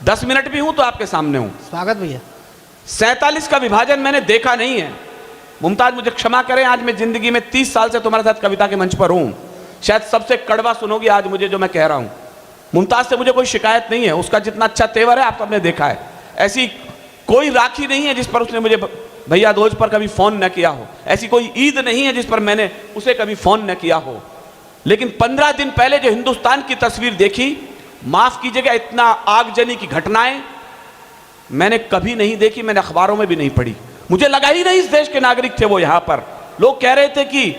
10 minute भी हूं तो आपके सामने हूं। स्वागत भैया। 47 का विभाजन मैंने देखा नहीं है। मुमताज मुझे क्षमा करें, आज मैं जिंदगी में 30 साल से तुम्हारे साथ कविता के मंच पर हूं, शायद सबसे कड़वा सुनोगी आज मुझे जो मैं कह रहा हूं। मुमताज से मुझे कोई शिकायत नहीं है, उसका जितना अच्छा तेवर है आप सबने देखा है। ऐसी कोई राखी नहीं है जिस पर उसने मुझे भैया दोज पर कभी फोन न किया हो, ऐसी कोई ईद नहीं है जिस पर मैंने उसे कभी फोन न किया हो। लेकिन 15 दिन पहले जो हिंदुस्तान की तस्वीर देखी, माफ कीजिएगा, इतना आगजनी की घटनाएं मैंने कभी नहीं देखी, मैंने अखबारों में भी नहीं पढ़ी। मुझे लगा ही नहीं इस देश के नागरिक थे वो। यहां पर लोग कह रहे थे कि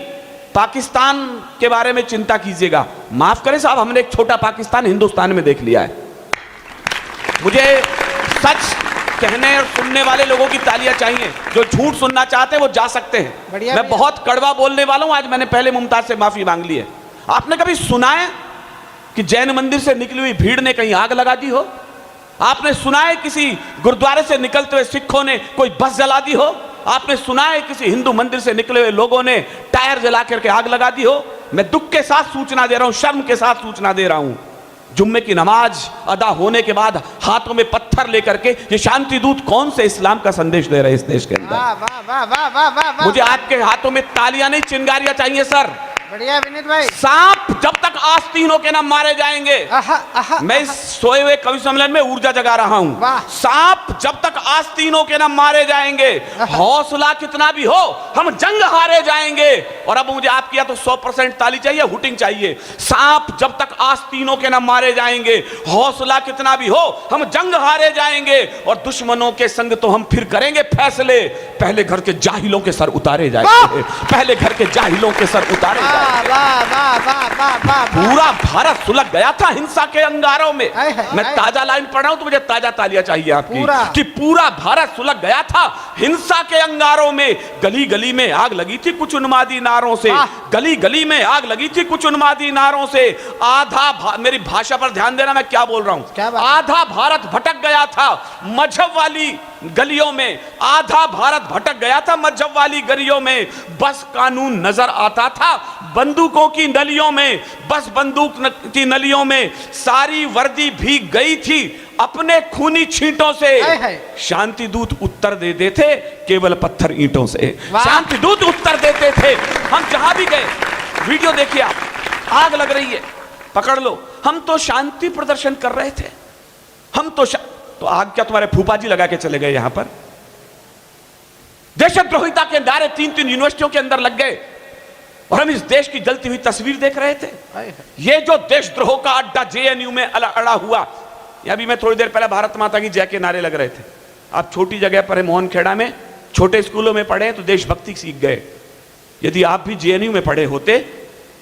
पाकिस्तान के बारे में चिंता कीजिएगा। माफ करें साहब, हमने एक छोटा पाकिस्तान हिंदुस्तान में देख लिया है। मुझे सच कहने और सुनने वाले लोगों की तालियां चाहिए, जो झूठ सुनना चाहते हैं वो जा सकते हैं। मैं बहुत कड़वा बोलने वाला हूं, आज मैंने पहले मुमताज से माफी मांग ली है। आपने कभी सुना है कि जैन मंदिर से निकली हुई भीड़ ने कहीं आग लगा दी हो? आपने सुना है किसी गुरुद्वारे से निकलते हुए सिखों ने कोई बस जला दी हो? आपने सुना है किसी हिंदू मंदिर से निकले हुए लोगों ने टायर जला करके आग लगा दी हो? मैं दुख के साथ सूचना दे रहा हूं, शर्म के साथ सूचना दे रहा हूं, जुम्मे की नमाज अदा होने के बाद हाथों में पत्थर लेकर के ये शांति दूत कौन से इस्लाम का संदेश दे रहे हैं इस देश के अंदर? वाह वाह वाह वाह वाह वाह। मुझे आपके हाथों में तालियां नहीं, चिंगारियां चाहिए सर। बढ़िया विनीत भाई। सांप जब तक आस्तीनों के न मारे जाएंगे, मैं इस सोए हुए कवि सम्मेलन में ऊर्जा जगा रहा हूं। सांप जब तक आस्तीनों के न मारे जाएंगे, हौसला कितना भी हो, हम जंग हारे जाएंगे। और अब मुझे आपकी या तो 100% ताली चाहिए, हुटिंग चाहिए। सांप जब तक आस्तीनों के न मारे जाएंगे, हौसला कितना भी हो, हम जंग हारे जाएंगे। और दुश्मनों के संग तो हम फिर करेंगे फैसले, पहले घर के जाहिलों के सर उतारे जाएंगे, पहले घर के जाहिलों के सर उतारे जाएंगे। पूरा भारत सुलग गया था हिंसा के अंगारों में। मैं ताजा लाइन पढ़ रहा हूं तो मुझे ताजा तालियां चाहिए आपकी कि पूरा भारत सुलग गया था हिंसा के अंगारों में। गली गली में आग लगी थी कुछ उन्मादी नारों से, गली गली में आग लगी थी कुछ उन्मादी नारों से। आधा मेरी भाषा पर ध्यान देना, मैं क्या बोल रहा हूं। आधा भारत भटक गया था मजहब वाली गलियों में, आधा भारत भटक गया था मजहब वाली गलियों में। बस कानून नजर आता था बंदूकों की नलियों में, बस बंदूक की नलियों में। सारी वर्दी भीग गई थी अपने खूनी छींटों से। शांति दूत उत्तर दे देते केवल पत्थर ईंटों से। शांति दूत उत्तर देते थे। हम जहां भी गए, वीडियो देखिए आप, आग लग रही है, पकड़ लो। हम तो शांति प्रदर्शन कर रहे थे, हम तो आग क्या तुम्हारे फूफा जी लगा के चले गए? यहां पर देशद्रोहिता के नारे 3-3 यूनिवर्सिटियों के अंदर लग गए और हम इस देश की जलती हुई तस्वीर देख रहे थे। ये जो देशद्रोह का अड्डा जेएनयू में अड़ा हुआ, यहां भी मैं थोड़ी देर पहले भारत माता की जय के नारे लग रहे थे। आप छोटी जगह पर है, मोहनखेड़ा में, छोटे स्कूलों में पढ़े तो देशभक्ति सीख गए। यदि आप भी जेएनयू में पढ़े होते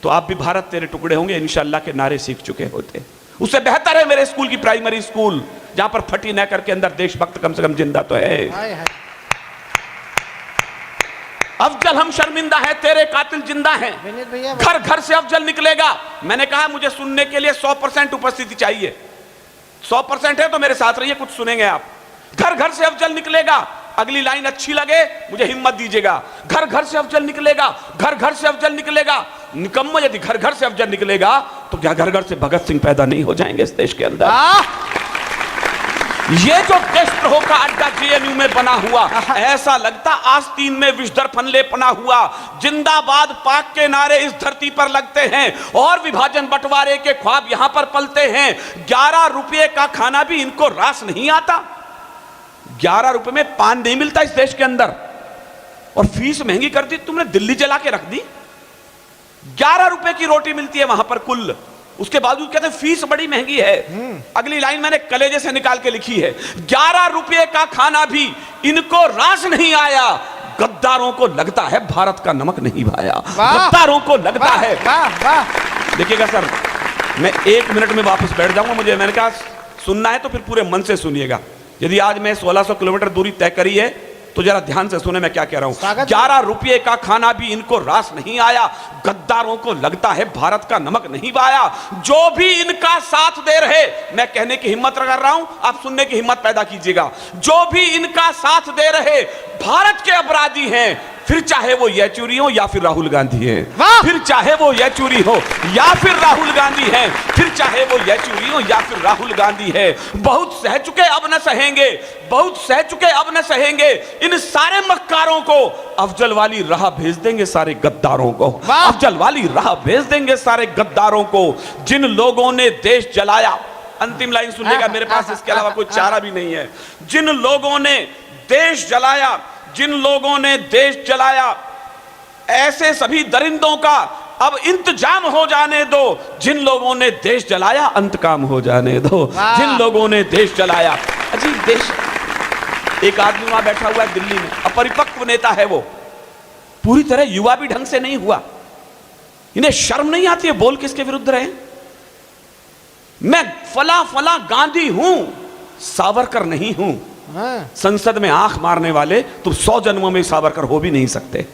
तो आप भी भारत तेरे टुकड़े होंगे इंशाअल्लाह के नारे सीख चुके होते। उससे बेहतर है मेरे स्कूल की प्राइमरी स्कूल, जहां पर फटी नेकर के अंदर देशभक्त कम से कम जिंदा तो है। अफजल हम शर्मिंदा है, तेरे कातिल जिंदा हैं। घर घर से अफजल निकलेगा। मैंने कहा मुझे सुनने के लिए 100% उपस्थिति चाहिए। 100% है तो मेरे साथ रहिए, कुछ सुनेंगे आप। घर घर से अफजल निकलेगा। अगली लाइन अच्छी लगे मुझे हिम्मत दीजिएगा। घर घर से अफजल निकलेगा, घर घर से अफजल निकलेगा। निकम्मा, यदि घर घर से अफजल निकलेगा तो क्या घर घर से भगत सिंह पैदा नहीं हो जाएंगे इस देश के अंदर? ये जो देशद्रोह का अड्डा जेएनयू में बना हुआ, ऐसा लगता आस्तीन में विषधर फनले पना हुआ। जिंदाबाद पाक के नारे इस धरती पर लगते हैं और विभाजन बंटवारे के ख्वाब यहां पर पलते हैं। 11 रुपये का खाना भी इनको रास नहीं आता। 11 रुपए में पान नहीं मिलता इस देश के अंदर, और फीस महंगी कर दी तुमने, दिल्ली जला के रख दी। 11 रुपए की रोटी मिलती है वहां पर कुल, उसके बावजूद कहते हैं फीस बड़ी महंगी है। अगली लाइन मैंने कलेजे से निकाल के लिखी है, 11 रुपये का खाना भी इनको रास नहीं आया। गद्दारों को लगता है भारत का नमक नहीं भाया, गद्दारों को लगता है। देखिएगा सर, मैं 1 मिनट में वापस बैठ जाऊंगा। मैंने कहा सुनना है तो फिर पूरे मन से सुनिएगा। यदि आज मैं 1600 किलोमीटर दूरी तय करी है तो जरा ध्यान से सुने मैं क्या कह रहा हूं। 11 रुपये का खाना भी इनको रास नहीं आया। गद्दारों को लगता है भारत का नमक नहीं भाया। जो भी इनका साथ दे रहे, मैं कहने की हिम्मत कर रहा हूं, आप सुनने की हिम्मत पैदा कीजिएगा। जो भी इनका साथ दे रहे भारत के अपराधी हैं, फिर चाहे वो येचुरी हो या फिर राहुल गांधी है, वाह! फिर चाहे वो येचुरी हो या फिर राहुल गांधी है, फिर चाहे वो येचुरी हो या फिर राहुल गांधी है। बहुत सह चुके अब न सहेंगे, बहुत सह चुके अब न सहेंगे। इन सारे मक्कारों को अफजल वाली राह भेज देंगे, सारे गद्दारों को वाह! अफजल वाली राह भेज देंगे, सारे गद्दारों को। जिन लोगों ने देश जलाया, अंतिम लाइन सुनिएगा, मेरे पास इसके अलावा कोई चारा भी नहीं है। जिन लोगों ने देश जलाया, जिन लोगों ने देश जलाया, ऐसे सभी दरिंदों का अब इंतजाम हो जाने दो। जिन लोगों ने देश जलाया, अंत काम हो जाने दो। जिन लोगों ने देश जलाया, अजीब देश। एक आदमी वहां बैठा हुआ है दिल्ली में, अपरिपक्व नेता है वो, पूरी तरह युवा भी ढंग से नहीं हुआ। इन्हें शर्म नहीं आती है बोल किसके विरुद्ध रहे? मैं फला फला गांधी हूं, सावरकर नहीं हूं। हाँ। संसद में आंख मारने वाले तुम 100 जन्मों में सावरकर हो भी नहीं सकते।